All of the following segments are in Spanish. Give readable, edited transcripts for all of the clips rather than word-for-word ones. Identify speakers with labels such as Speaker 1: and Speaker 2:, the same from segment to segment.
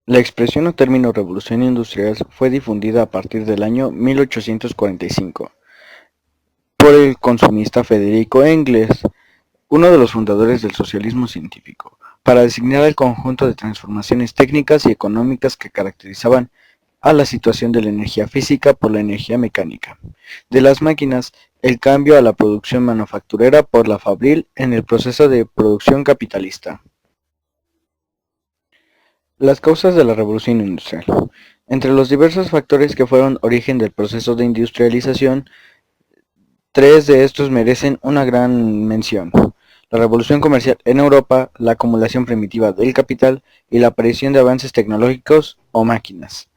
Speaker 1: La expresión o término revolución industrial fue difundida a partir del año 1845 por el consumista Federico Engels, uno de los fundadores del socialismo científico, para designar el conjunto de transformaciones técnicas y económicas que caracterizaban a la situación de la energía física por la energía mecánica, de las máquinas, el cambio a la producción manufacturera por la fabril en el proceso de producción capitalista. Las causas de la revolución industrial. Entre los diversos factores que fueron origen del proceso de industrialización, tres de estos merecen una gran mención: la revolución comercial en Europa, la acumulación primitiva del capital y la aparición de avances tecnológicos o máquinas.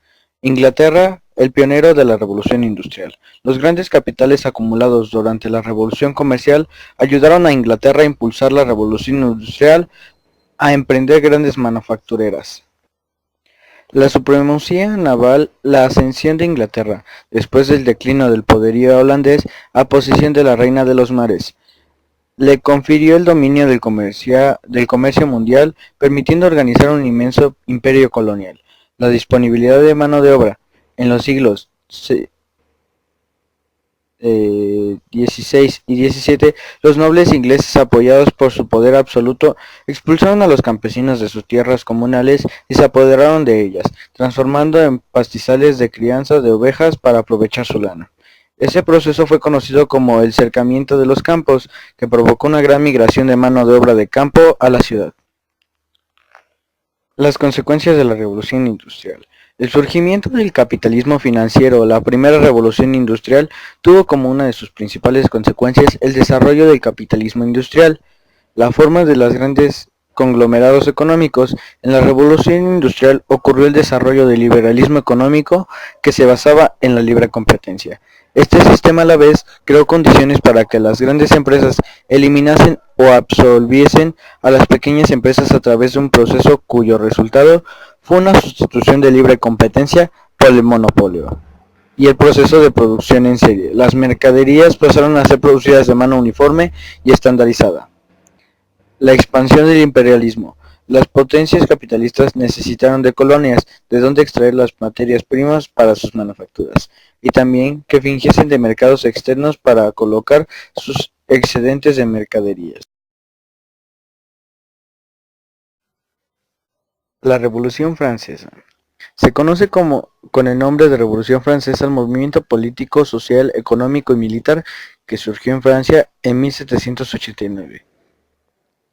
Speaker 1: Inglaterra, el pionero de la revolución industrial. Los grandes capitales acumulados durante la revolución comercial ayudaron a Inglaterra a impulsar la revolución industrial, a emprender grandes manufactureras. La supremacía naval, la ascensión de Inglaterra, después del declino del poderío holandés, a posición de la reina de los mares, le confirió el dominio del comercio mundial, permitiendo organizar un inmenso imperio colonial. La disponibilidad de mano de obra. En los siglos XVI y XVII, los nobles ingleses, apoyados por su poder absoluto, expulsaron a los campesinos de sus tierras comunales y se apoderaron de ellas, transformando en pastizales de crianza de ovejas para aprovechar su lana. Ese proceso fue conocido como el cercamiento de los campos, que provocó una gran migración de mano de obra de campo a la ciudad. Las consecuencias de la revolución industrial. El surgimiento del capitalismo financiero, la primera revolución industrial, tuvo como una de sus principales consecuencias el desarrollo del capitalismo industrial, la forma de los grandes conglomerados económicos. En la revolución industrial ocurrió el desarrollo del liberalismo económico, que se basaba en la libre competencia. Este sistema a la vez creó condiciones para que las grandes empresas eliminasen o absolviesen a las pequeñas empresas a través de un proceso cuyo resultado fue una sustitución de libre competencia por el monopolio y el proceso de producción en serie. Las mercaderías pasaron a ser producidas de manera uniforme y estandarizada. La expansión del imperialismo. Las potencias capitalistas necesitaron de colonias de donde extraer las materias primas para sus manufacturas, y también que fingiesen de mercados externos para colocar sus excedentes de mercaderías. La Revolución Francesa. Se conoce con el nombre de Revolución Francesa al movimiento político, social, económico y militar que surgió en Francia en 1789.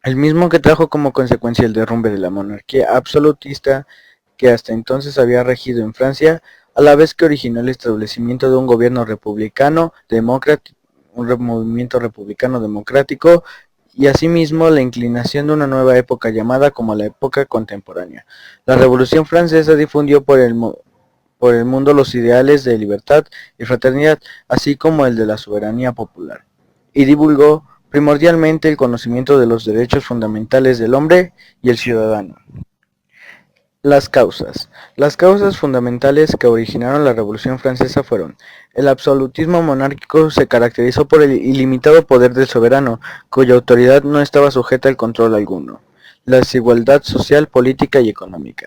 Speaker 1: El mismo que trajo como consecuencia el derrumbe de la monarquía absolutista que hasta entonces había regido en Francia, a la vez que originó el establecimiento de un gobierno republicano democrático, un movimiento republicano democrático, y asimismo la inclinación de una nueva época llamada como la época contemporánea. La Revolución Francesa difundió por el mundo los ideales de libertad y fraternidad, así como el de la soberanía popular, y divulgó primordialmente el conocimiento de los derechos fundamentales del hombre y el ciudadano. Las causas. Las causas fundamentales que originaron la Revolución Francesa fueron: el absolutismo monárquico se caracterizó por el ilimitado poder del soberano, cuya autoridad no estaba sujeta al control alguno; la desigualdad social, política y económica;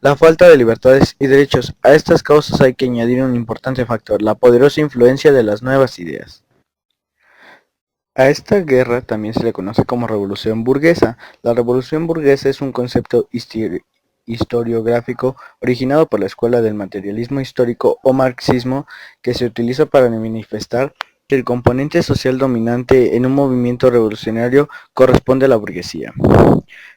Speaker 1: la falta de libertades y derechos. A estas causas hay que añadir un importante factor: la poderosa influencia de las nuevas ideas. A esta guerra también se le conoce como Revolución Burguesa. La Revolución Burguesa es un concepto historiográfico originado por la escuela del materialismo histórico o marxismo, que se utiliza para manifestar que el componente social dominante en un movimiento revolucionario corresponde a la burguesía.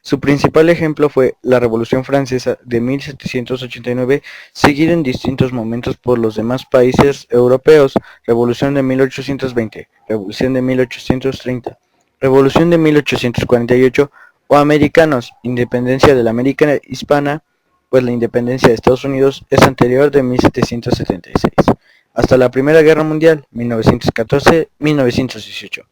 Speaker 1: Su principal ejemplo fue la Revolución Francesa de 1789, seguida en distintos momentos por los demás países europeos: Revolución de 1820, Revolución de 1830, Revolución de 1848, o americanos, independencia de la América hispana, pues la independencia de Estados Unidos es anterior de 1776, hasta la Primera Guerra Mundial, 1914-1918,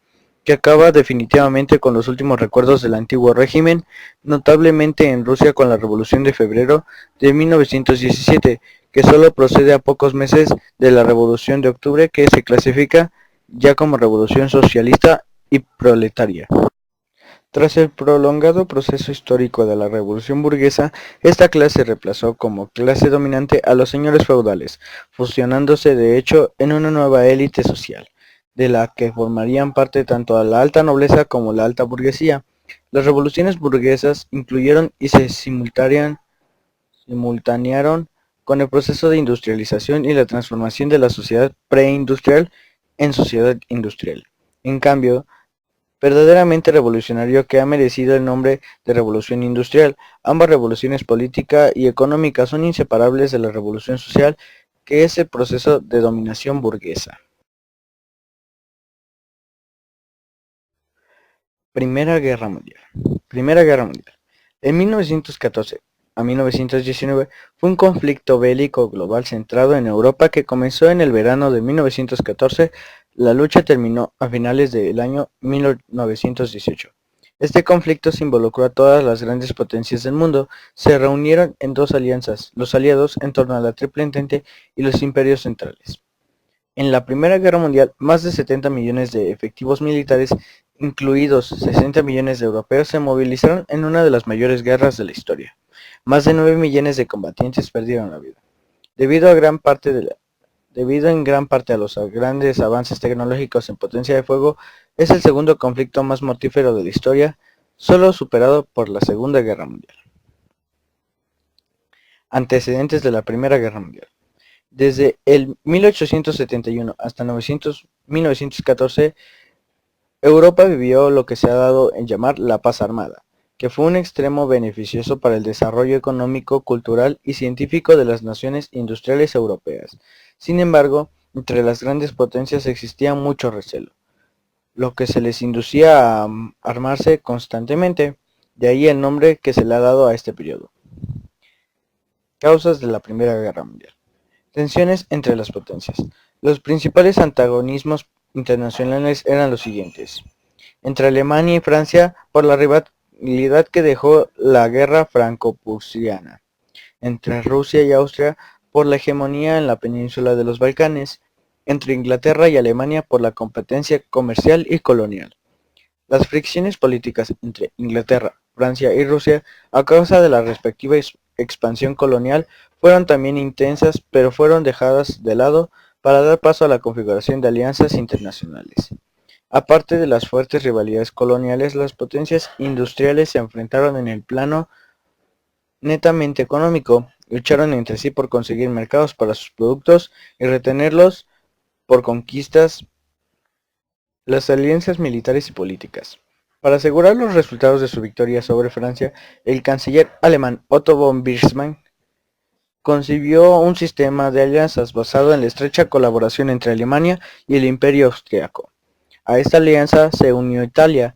Speaker 1: que acaba definitivamente con los últimos recuerdos del antiguo régimen, notablemente en Rusia con la Revolución de Febrero de 1917, que solo procede a pocos meses de la Revolución de Octubre, que se clasifica ya como revolución socialista y proletaria. Tras el prolongado proceso histórico de la Revolución Burguesa, esta clase reemplazó como clase dominante a los señores feudales, fusionándose de hecho en una nueva élite social, de la que formarían parte tanto la alta nobleza como la alta burguesía. Las revoluciones burguesas incluyeron y se simultanearon con el proceso de industrialización y la transformación de la sociedad preindustrial en sociedad industrial. En cambio, verdaderamente revolucionario que ha merecido el nombre de revolución industrial. Ambas revoluciones política y económica son inseparables de la revolución social, que es el proceso de dominación burguesa. Primera Guerra Mundial. Primera Guerra Mundial. En 1914 a 1919 fue un conflicto bélico global centrado en Europa que comenzó en el verano de 1914. La lucha terminó a finales del año 1918. Este conflicto se involucró a todas las grandes potencias del mundo. Se reunieron en dos alianzas, los aliados en torno a la Triple Entente y los imperios centrales. En la Primera Guerra Mundial, más de 70 millones de efectivos militares, incluidos 60 millones de europeos, se movilizaron en una de las mayores guerras de la historia. Más de 9 millones de combatientes perdieron la vida. Debido en gran parte a los grandes avances tecnológicos en potencia de fuego, es el segundo conflicto más mortífero de la historia, solo superado por la Segunda Guerra Mundial. Antecedentes de la Primera Guerra Mundial. Desde el 1871 hasta 1914, Europa vivió lo que se ha dado en llamar la paz armada, que fue un extremo beneficioso para el desarrollo económico, cultural y científico de las naciones industriales europeas. Sin embargo, entre las grandes potencias existía mucho recelo, lo que se les inducía a armarse constantemente, de ahí el nombre que se le ha dado a este periodo. Causas de la Primera Guerra Mundial. Tensiones entre las potencias. Los principales antagonismos internacionales eran los siguientes. Entre Alemania y Francia por la rivalidad que dejó la guerra franco-prusiana. Entre Rusia y Austria por la hegemonía en la península de los Balcanes. Entre Inglaterra y Alemania por la competencia comercial y colonial. Las fricciones políticas entre Inglaterra, Francia y Rusia a causa de la respectiva expansión colonial fueron también intensas, pero fueron dejadas de lado para dar paso a la configuración de alianzas internacionales. Aparte de las fuertes rivalidades coloniales, las potencias industriales se enfrentaron en el plano netamente económico, lucharon entre sí por conseguir mercados para sus productos y retenerlos por conquistas. Las alianzas militares y políticas. Para asegurar los resultados de su victoria sobre Francia, el canciller alemán Otto von Bismarck concibió un sistema de alianzas basado en la estrecha colaboración entre Alemania y el Imperio Austriaco. A esta alianza se unió Italia,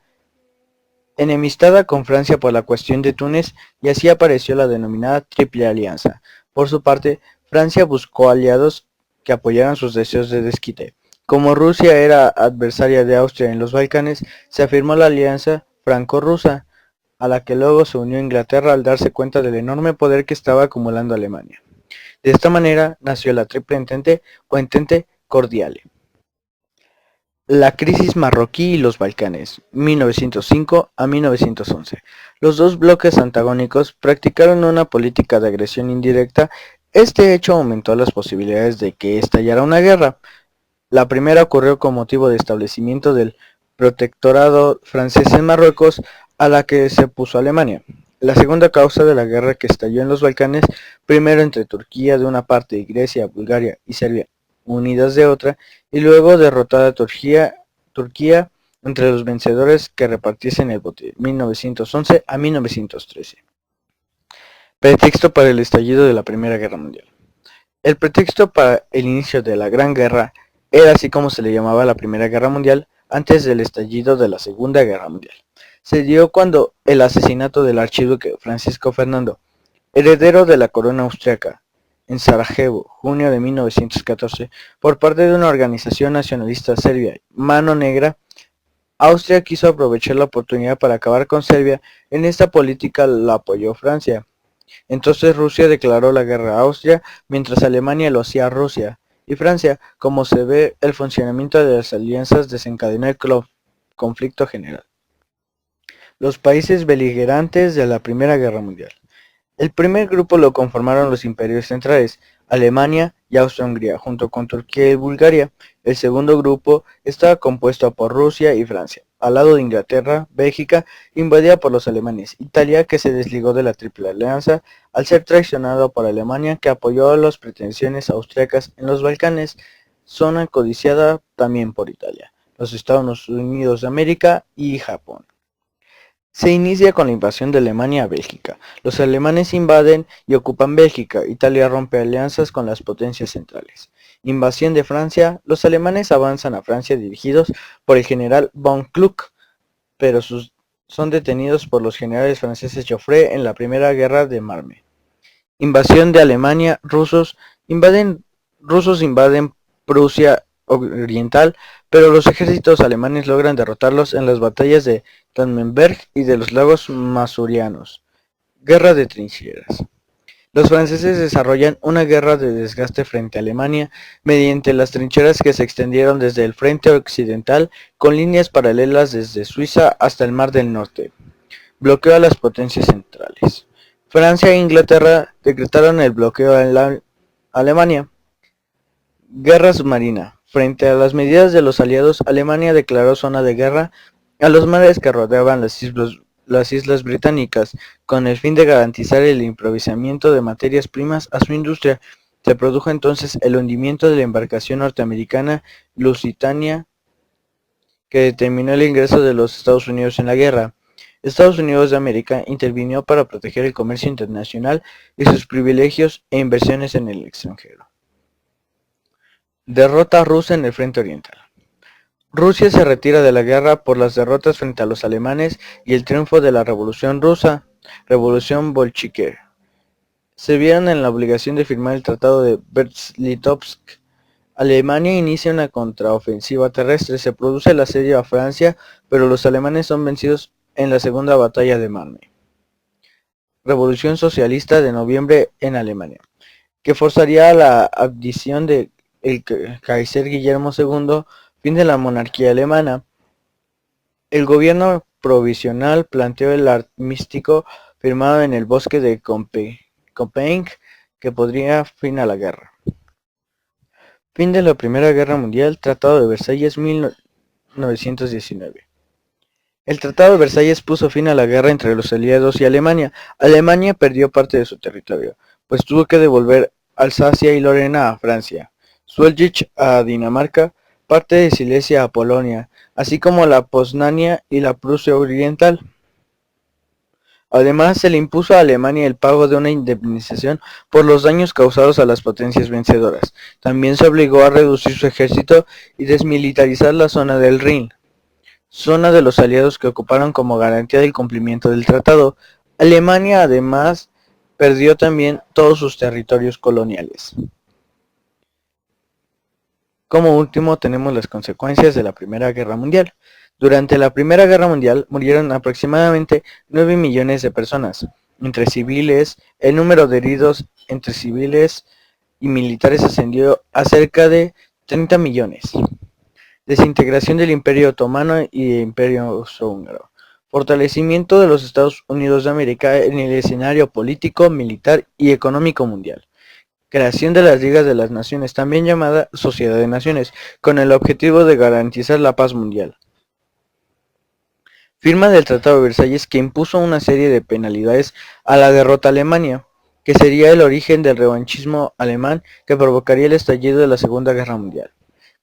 Speaker 1: enemistada con Francia por la cuestión de Túnez, y así apareció la denominada Triple Alianza. Por su parte, Francia buscó aliados que apoyaran sus deseos de desquite. Como Rusia era adversaria de Austria en los Balcanes, se afirmó la alianza franco-rusa, a la que luego se unió Inglaterra al darse cuenta del enorme poder que estaba acumulando Alemania. De esta manera nació la Triple Entente o Entente Cordiale. La crisis marroquí y los Balcanes, 1905 a 1911. Los dos bloques antagónicos practicaron una política de agresión indirecta. Este hecho aumentó las posibilidades de que estallara una guerra. La primera ocurrió con motivo de establecimiento del protectorado francés en Marruecos, a la que se opuso Alemania. La segunda causa de la guerra que estalló en los Balcanes, primero entre Turquía de una parte y Grecia, Bulgaria y Serbia unidas de otra, y luego derrotada Turquía entre los vencedores que repartiesen el botín, 1911 a 1913. Pretexto para el estallido de la Primera Guerra Mundial. El pretexto para el inicio de la Gran Guerra era así como se le llamaba la Primera Guerra Mundial antes del estallido de la Segunda Guerra Mundial. Se dio cuando el asesinato del archiduque Francisco Fernando, heredero de la corona austriaca, en Sarajevo, junio de 1914, por parte de una organización nacionalista serbia, Mano Negra. Austria quiso aprovechar la oportunidad para acabar con Serbia. En esta política la apoyó Francia. Entonces Rusia declaró la guerra a Austria, mientras Alemania lo hacía a Rusia, y Francia, como se ve, el funcionamiento de las alianzas desencadenó el conflicto general. Los países beligerantes de la Primera Guerra Mundial. El primer grupo lo conformaron los imperios centrales, Alemania y Austria-Hungría, junto con Turquía y Bulgaria. El segundo grupo estaba compuesto por Rusia y Francia. Al lado de Inglaterra, Bélgica, invadida por los alemanes. Italia, que se desligó de la Triple Alianza al ser traicionado por Alemania, que apoyó las pretensiones austriacas en los Balcanes, zona codiciada también por Italia, los Estados Unidos de América y Japón. Se inicia con la invasión de Alemania a Bélgica. Los alemanes invaden y ocupan Bélgica. Italia rompe alianzas con las potencias centrales. Invasión de Francia. Los alemanes avanzan a Francia dirigidos por el general von Kluck, pero son detenidos por los generales franceses Joffre en la Primera Guerra de Marne. Invasión de Alemania. Rusos invaden Prusia Oriental, pero los ejércitos alemanes logran derrotarlos en las batallas de Tannenberg y de los lagos Masurianos. Guerra de trincheras. Los franceses desarrollan una guerra de desgaste frente a Alemania mediante las trincheras que se extendieron desde el frente occidental con líneas paralelas desde Suiza hasta el Mar del Norte. Bloqueo a las potencias centrales. Francia e Inglaterra decretaron el bloqueo a la Alemania. Guerra submarina. Frente a las medidas de los aliados, Alemania declaró zona de guerra a los mares que rodeaban las islas británicas, con el fin de garantizar el improvisamiento de materias primas a su industria. Se produjo entonces el hundimiento de la embarcación norteamericana Lusitania, que determinó el ingreso de los Estados Unidos en la guerra. Estados Unidos de América intervino para proteger el comercio internacional y sus privilegios e inversiones en el extranjero. Derrota rusa en el frente oriental. Rusia se retira de la guerra por las derrotas frente a los alemanes y el triunfo de la Revolución Rusa, Revolución Bolchevique. Se vieron en la obligación de firmar el Tratado de Brest-Litovsk. Alemania inicia una contraofensiva terrestre, se produce el asedio a Francia, pero los alemanes son vencidos en la Segunda Batalla de Marne. Revolución Socialista de noviembre en Alemania, que forzaría la abdición de el Kaiser Guillermo II, fin de la monarquía alemana. El gobierno provisional planteó el armisticio firmado en el bosque de Copenhague, que pondría fin a la guerra. Fin de la Primera Guerra Mundial, Tratado de Versalles 1919. El Tratado de Versalles puso fin a la guerra entre los aliados y Alemania. Alemania perdió parte de su territorio, pues tuvo que devolver Alsacia y Lorena a Francia, Suelich a Dinamarca, parte de Silesia a Polonia, así como la Poznania y la Prusia Oriental. Además, se le impuso a Alemania el pago de una indemnización por los daños causados a las potencias vencedoras. También se obligó a reducir su ejército y desmilitarizar la zona del Rin, zona de los aliados que ocuparon como garantía del cumplimiento del tratado. Alemania, además, perdió también todos sus territorios coloniales. Como último tenemos las consecuencias de la Primera Guerra Mundial. Durante la Primera Guerra Mundial murieron aproximadamente 9 millones de personas, entre civiles. El número de heridos entre civiles y militares ascendió a cerca de 30 millones. Desintegración del Imperio Otomano y Imperio Austrohúngaro. Fortalecimiento de los Estados Unidos de América en el escenario político, militar y económico mundial. Creación de las Ligas de las Naciones, también llamada Sociedad de Naciones, con el objetivo de garantizar la paz mundial. Firma del Tratado de Versalles, que impuso una serie de penalidades a la derrota alemana, que sería el origen del revanchismo alemán que provocaría el estallido de la Segunda Guerra Mundial.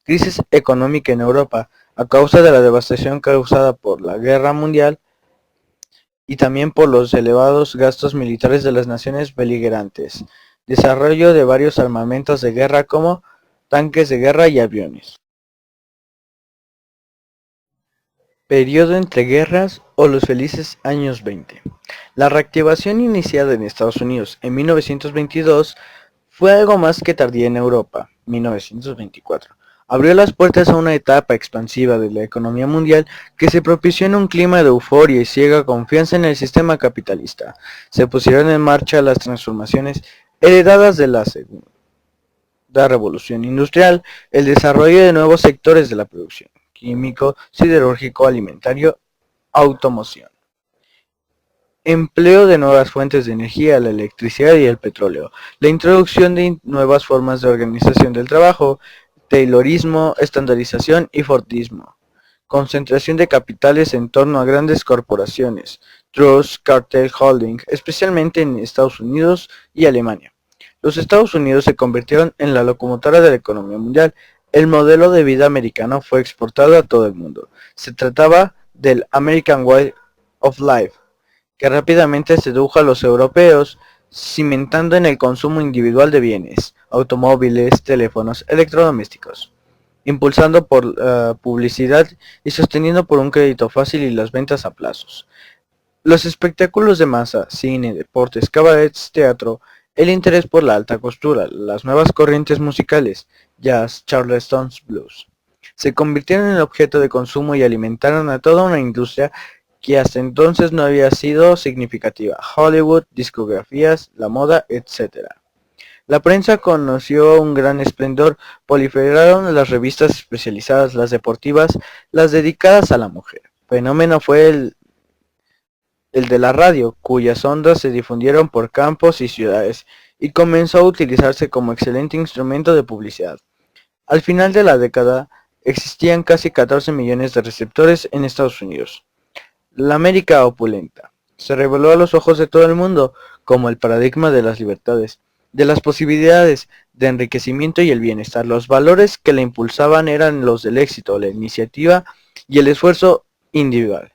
Speaker 1: Crisis económica en Europa, a causa de la devastación causada por la Guerra Mundial y también por los elevados gastos militares de las naciones beligerantes. Desarrollo de varios armamentos de guerra como tanques de guerra y aviones. Periodo entre guerras o los felices años 20. La reactivación iniciada en Estados Unidos en 1922 fue algo más que tardía en Europa, 1924. Abrió las puertas a una etapa expansiva de la economía mundial que se propició en un clima de euforia y ciega confianza en el sistema capitalista. Se pusieron en marcha las transformaciones heredadas de la Segunda Revolución Industrial, el desarrollo de nuevos sectores de la producción, químico, siderúrgico, alimentario, automoción. Empleo de nuevas fuentes de energía, la electricidad y el petróleo. La introducción de nuevas formas de organización del trabajo, Taylorismo, estandarización y Fordismo. Concentración de capitales en torno a grandes corporaciones, Trust, Cartel Holding, especialmente en Estados Unidos y Alemania. Los Estados Unidos se convirtieron en la locomotora de la economía mundial. El modelo de vida americano fue exportado a todo el mundo. Se trataba del American Way of Life, que rápidamente sedujo a los europeos, cimentando en el consumo individual de bienes, automóviles, teléfonos, electrodomésticos, impulsando por publicidad y sosteniendo por un crédito fácil y las ventas a plazos. Los espectáculos de masa, cine, deportes, cabarets, teatro, el interés por la alta costura, las nuevas corrientes musicales, jazz, charleston, blues, se convirtieron en objeto de consumo y alimentaron a toda una industria que hasta entonces no había sido significativa: Hollywood, discografías, la moda, etc. La prensa conoció un gran esplendor, proliferaron las revistas especializadas, las deportivas, las dedicadas a la mujer. Fenómeno fue el de la radio, cuyas ondas se difundieron por campos y ciudades, y comenzó a utilizarse como excelente instrumento de publicidad. Al final de la década, existían casi 14 millones de receptores en Estados Unidos. La América opulenta se reveló a los ojos de todo el mundo como el paradigma de las libertades, de las posibilidades de enriquecimiento y el bienestar. Los valores que la impulsaban eran los del éxito, la iniciativa y el esfuerzo individual.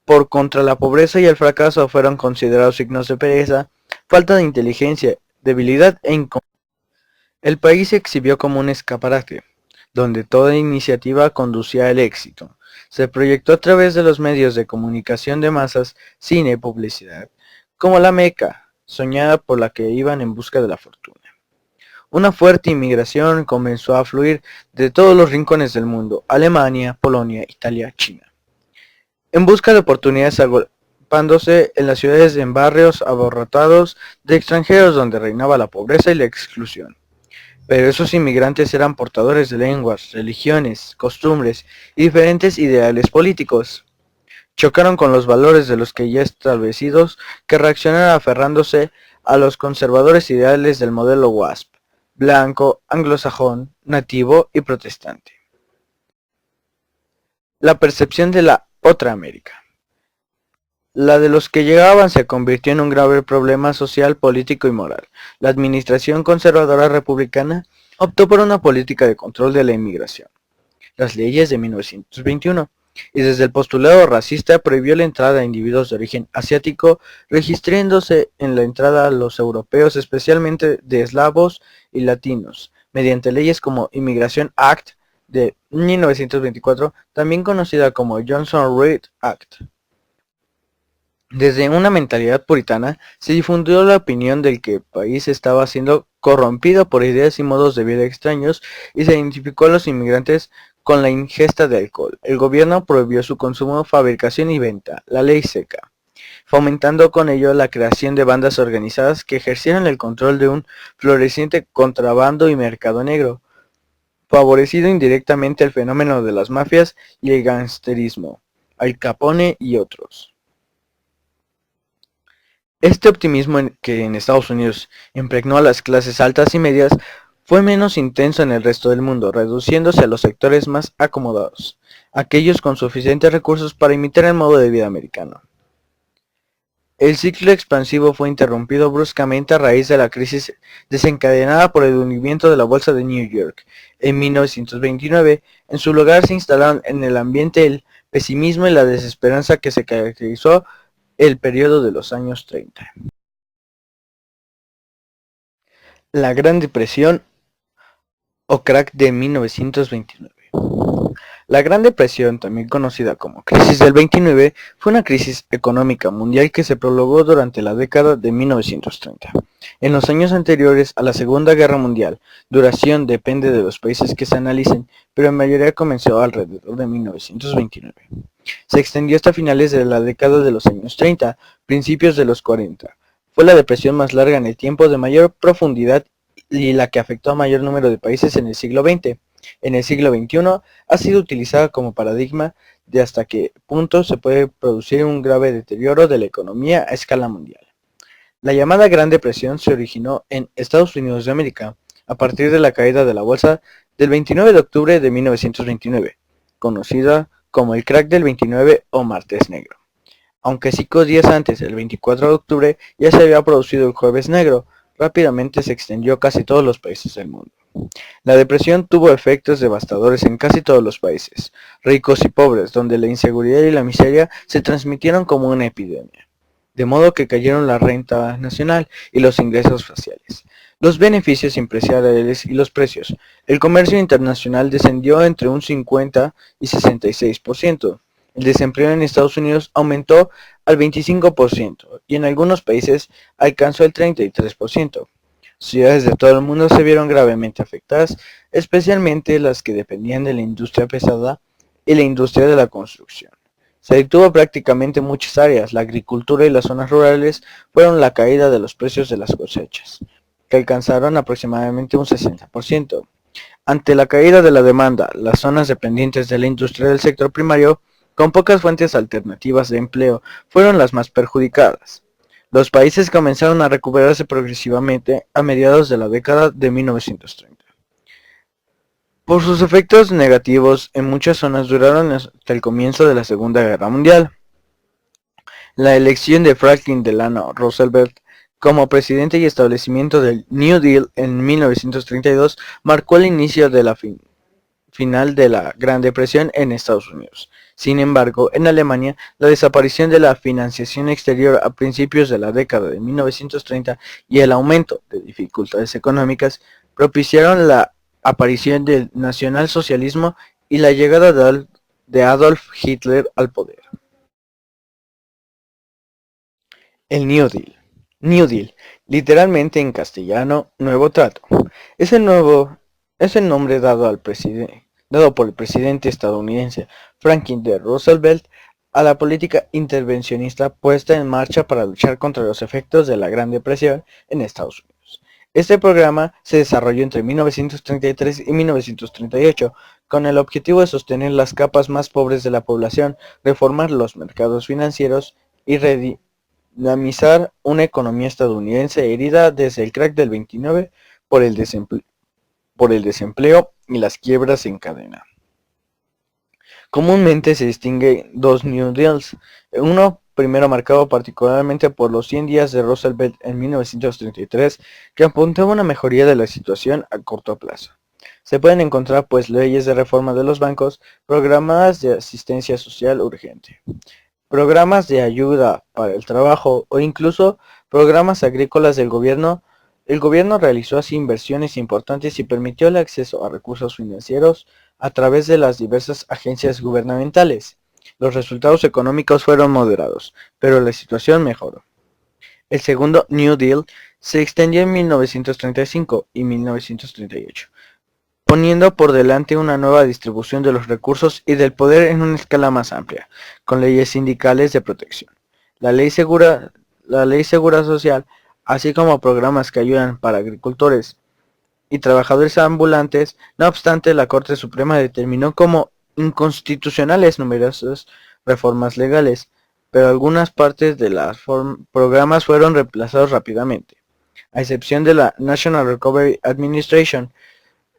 Speaker 1: Por contra, la pobreza y el fracaso fueron considerados signos de pereza, falta de inteligencia, debilidad e incompetencia. El país se exhibió como un escaparate, donde toda iniciativa conducía al éxito. Se proyectó a través de los medios de comunicación de masas, cine, publicidad, como la Meca, soñada por la que iban en busca de la fortuna. Una fuerte inmigración comenzó a fluir de todos los rincones del mundo: Alemania, Polonia, Italia, China, en busca de oportunidades, agrupándose en las ciudades en barrios abarrotados de extranjeros donde reinaba la pobreza y la exclusión. Pero esos inmigrantes eran portadores de lenguas, religiones, costumbres y diferentes ideales políticos. Chocaron con los valores de los que ya establecidos, que reaccionaron aferrándose a los conservadores ideales del modelo WASP, blanco, anglosajón, nativo y protestante. La percepción de la otra América. La de los que llegaban se convirtió en un grave problema social, político y moral. La administración conservadora republicana optó por una política de control de la inmigración, las leyes de 1921, y desde el postulado racista prohibió la entrada a individuos de origen asiático, registrándose en la entrada a los europeos, especialmente de eslavos y latinos, mediante leyes como Immigration Act de 1924, también conocida como Johnson-Reed Act. Desde una mentalidad puritana se difundió la opinión de que el país estaba siendo corrompido por ideas y modos de vida extraños, y se identificó a los inmigrantes con la ingesta de alcohol. El gobierno prohibió su consumo, fabricación y venta, la ley seca, fomentando con ello la creación de bandas organizadas que ejercieron el control de un floreciente contrabando y mercado negro, favorecido indirectamente el fenómeno de las mafias y el gangsterismo, Al Capone y otros. Este optimismo que en Estados Unidos impregnó a las clases altas y medias fue menos intenso en el resto del mundo, reduciéndose a los sectores más acomodados, aquellos con suficientes recursos para imitar el modo de vida americano. El ciclo expansivo fue interrumpido bruscamente a raíz de la crisis desencadenada por el hundimiento de la bolsa de New York en 1929. En su lugar se instalaron en el ambiente el pesimismo y la desesperanza que se caracterizó el periodo de los años 30. La Gran Depresión o crack de 1929. La Gran Depresión, también conocida como crisis del 29, fue una crisis económica mundial que se prolongó durante la década de 1930. En los años anteriores a la Segunda Guerra Mundial, duración depende de los países que se analicen, pero en mayoría comenzó alrededor de 1929. Se extendió hasta finales de la década de los años 30, principios de los 40. Fue la depresión más larga en el tiempo, de mayor profundidad y la que afectó a mayor número de países en el siglo XX. En el siglo XXI ha sido utilizada como paradigma de hasta qué punto se puede producir un grave deterioro de la economía a escala mundial. La llamada Gran Depresión se originó en Estados Unidos de América a partir de la caída de la bolsa del 29 de octubre de 1929, conocida como el crack del 29 o martes negro. Aunque 5 días antes, el 24 de octubre, ya se había producido el jueves negro, rápidamente se extendió a casi todos los países del mundo. La depresión tuvo efectos devastadores en casi todos los países, ricos y pobres, donde la inseguridad y la miseria se transmitieron como una epidemia, de modo que cayeron la renta nacional y los ingresos faciales, los beneficios empresariales y los precios. El comercio internacional descendió entre un 50 y 66%. El desempleo en Estados Unidos aumentó al 25% y en algunos países alcanzó el 33%. Ciudades de todo el mundo se vieron gravemente afectadas, especialmente las que dependían de la industria pesada y la industria de la construcción. Se detuvo prácticamente muchas áreas. La agricultura y las zonas rurales fueron la caída de los precios de las cosechas, que alcanzaron aproximadamente un 60%. Ante la caída de la demanda, las zonas dependientes de la industria del sector primario, con pocas fuentes alternativas de empleo, fueron las más perjudicadas. Los países comenzaron a recuperarse progresivamente a mediados de la década de 1930. Por sus efectos negativos en muchas zonas duraron hasta el comienzo de la Segunda Guerra Mundial. La elección de Franklin Delano Roosevelt como presidente y establecimiento del New Deal en 1932 marcó el inicio de la final de la Gran Depresión en Estados Unidos. Sin embargo, en Alemania, la desaparición de la financiación exterior a principios de la década de 1930 y el aumento de dificultades económicas propiciaron la aparición del nacionalsocialismo y la llegada de Adolf Hitler al poder. El New Deal. New Deal, literalmente en castellano, nuevo trato. Es el nombre dado por el presidente estadounidense Franklin D. Roosevelt a la política intervencionista puesta en marcha para luchar contra los efectos de la Gran Depresión en Estados Unidos. Este programa se desarrolló entre 1933 y 1938 con el objetivo de sostener las capas más pobres de la población, reformar los mercados financieros y dinamizar una economía estadounidense herida desde el crack del 29 por el desempleo y las quiebras en cadena. Comúnmente se distinguen dos New Deals, uno primero marcado particularmente por los 100 días de Roosevelt en 1933, que apuntaba a una mejoría de la situación a corto plazo. Se pueden encontrar pues leyes de reforma de los bancos, programas de asistencia social urgente, programas de ayuda para el trabajo o incluso programas agrícolas del gobierno. El gobierno realizó así inversiones importantes y permitió el acceso a recursos financieros a través de las diversas agencias gubernamentales. Los resultados económicos fueron moderados, pero la situación mejoró. El segundo New Deal se extendió en 1935 y 1938, poniendo por delante una nueva distribución de los recursos y del poder en una escala más amplia, con leyes sindicales de protección, la ley segura social, así como programas que ayudan para agricultores y trabajadores ambulantes. No obstante, la Corte Suprema determinó como inconstitucionales numerosas reformas legales, pero algunas partes de los programas fueron reemplazados rápidamente, a excepción de la National Recovery Administration.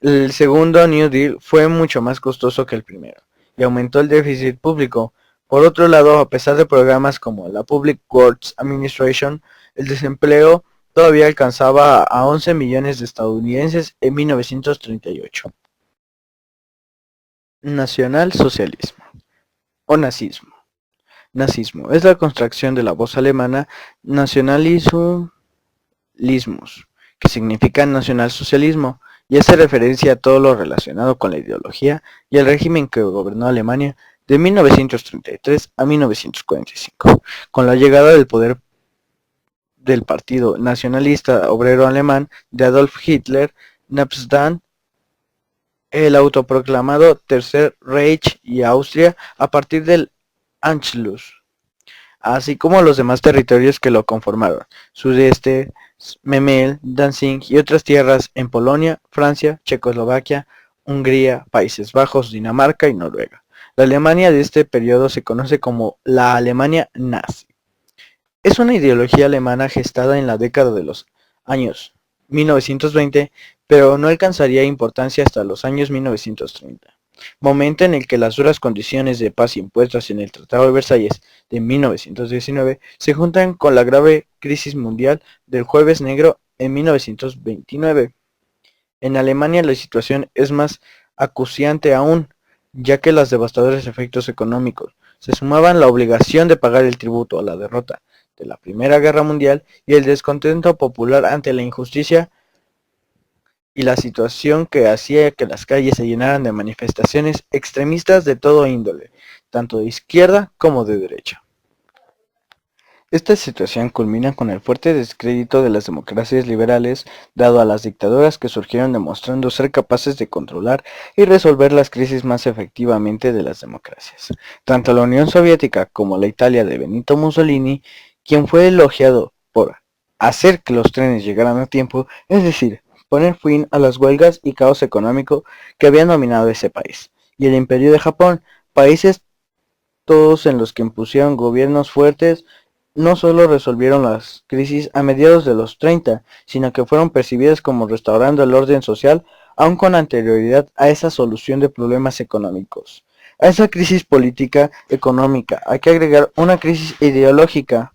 Speaker 1: El segundo New Deal fue mucho más costoso que el primero y aumentó el déficit público. Por otro lado, a pesar de programas como la Public Works Administration, el desempleo todavía alcanzaba a 11 millones de estadounidenses en 1938. Nacionalsocialismo o nazismo. Nazismo es la contracción de la voz alemana nationalismus, que significa nacionalsocialismo, y hace referencia a todo lo relacionado con la ideología y el régimen que gobernó Alemania de 1933 a 1945. Con la llegada del poder del Partido Nacionalista Obrero Alemán de Adolf Hitler, Nazi, el autoproclamado Tercer Reich y Austria a partir del Anschluss, así como los demás territorios que lo conformaron, Sudeste, Memel, Danzig y otras tierras en Polonia, Francia, Checoslovaquia, Hungría, Países Bajos, Dinamarca y Noruega. La Alemania de este periodo se conoce como la Alemania nazi. Es una ideología alemana gestada en la década de los años 1920, pero no alcanzaría importancia hasta los años 1930, momento en el que las duras condiciones de paz impuestas en el Tratado de Versalles de 1919 se juntan con la grave crisis mundial del Jueves Negro en 1929. En Alemania la situación es más acuciante aún, ya que los devastadores efectos económicos se sumaban la obligación de pagar el tributo a la derrota de la Primera Guerra Mundial y el descontento popular ante la injusticia y la situación que hacía que las calles se llenaran de manifestaciones extremistas de todo índole, tanto de izquierda como de derecha. Esta situación culmina con el fuerte descrédito de las democracias liberales, dado a las dictaduras que surgieron demostrando ser capaces de controlar y resolver las crisis más efectivamente de las democracias. Tanto la Unión Soviética como la Italia de Benito Mussolini, quien fue elogiado por hacer que los trenes llegaran a tiempo, es decir, poner fin a las huelgas y caos económico que habían dominado ese país, y el Imperio de Japón, países todos en los que impusieron gobiernos fuertes, no solo resolvieron las crisis a mediados de los 30, sino que fueron percibidas como restaurando el orden social, aun con anterioridad a esa solución de problemas económicos. A esa crisis política económica hay que agregar una crisis ideológica